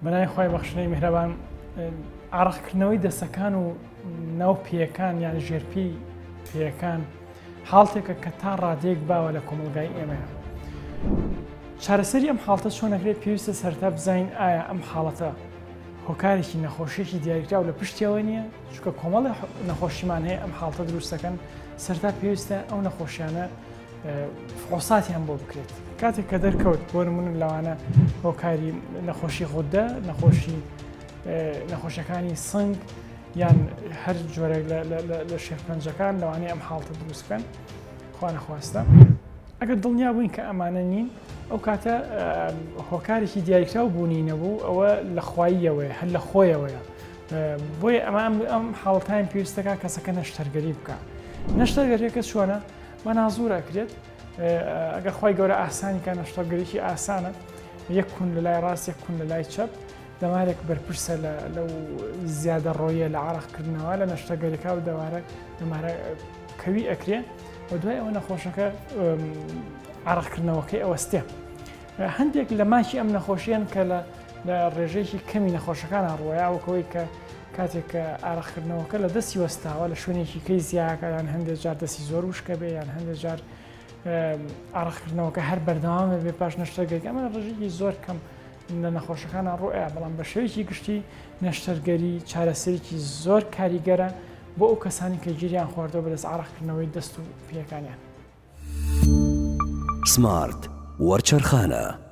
بەناوی خۆی بەخشنەی میهرەبان عەرەقکردنەوەی دەستەکان و ناو پێیەکان یان ژێرپی پێیەکان حاڵتێکە کە تا ڕادەیەک باوە لە کۆمەلگای ئێمەیە. چارەسەری ئەم حاڵتە چۆنەکرێت پێویستە سەرەتا بزانین ئایا ئەم حاڵەتە هۆکارێکی نەخۆشیێکی دیاریکراو لە پشتیەوە نییە، چونکە کۆمەڵی نەخۆشیمان هەیە ئەم حاڵتە دروستەکەن سەرەتا پێویستە ئەو نەخۆشیانە فحوساتیان بۆ بکرێت. کاتێک کە دەرکەوت بۆ نمونە لەوانە هۆکاری نەخۆشی غودە، نەخۆشیەکانی سنگ یان هەر جۆرێک لە شێرپەنجەکان لەوانەیە ئەم حاڵتە دروستکەن خوا نەخواستە. ئەگەر دڵنیا بووین کە ئەمانە نین، ئەو کاتە هۆکارێکی دیاریکراو بوونی نەبوو، ئەوە لە خواییەوەیە، هەر لە خۆیەوەیە. بۆیە ئەم حاڵەتان پێویستەکە کەسەکە نەشتەرگەری بکە. نەشتەرگەریەکە چۆنە؟ بە نازوور ئەکرێت. ئەگەر خی گەورە ئاسانی کە نەشتەرگەریی ئاسانە، یەک کون لە لای ڕاست، یەک کون لە لای چەپ، دەمارێک بەرپرسە لەو زیادە ڕۆیە لە عەرەقکردنەوە لە نەشتەرگەریەکە و دەوارە دەمارە کەوی ئەکرێ و دوای ئەوە نەخۆشەکە عەرەقکردنەوەکەی ئەوەستێ. هەندێک لە ماچی ئەم نەخۆشیان کە لە ڕێژەیەکی کەمی نەخۆشەکان ڕۆیاوەکەوەی کە کاتێک کە ئاڕەقکردنەوەکە لە دەستی وەستاوە لە شوێنێکی کەی زیاکە، یان هەندێک جار دەستی زۆر وشکە بێ، یان هەندێک جار ئاڕەقکردنەوەکە هەر بەردەوامە بێ پاش نەشتەرگەری. ئەمە ڕێژەیەکی زۆر کەم لە نەخۆشەکانە ڕۆیە، بەڵام بە شێوەیەکی گشتی نەشتەرگەری چارەسەرێکی زۆر کاریگەرە بۆ ئەو کەسانی کە گیریان خواردەوە بەدەست ئاڕەقکردنەوەی دەست و پێیەکانیان. سمارت وەرچەرخانە.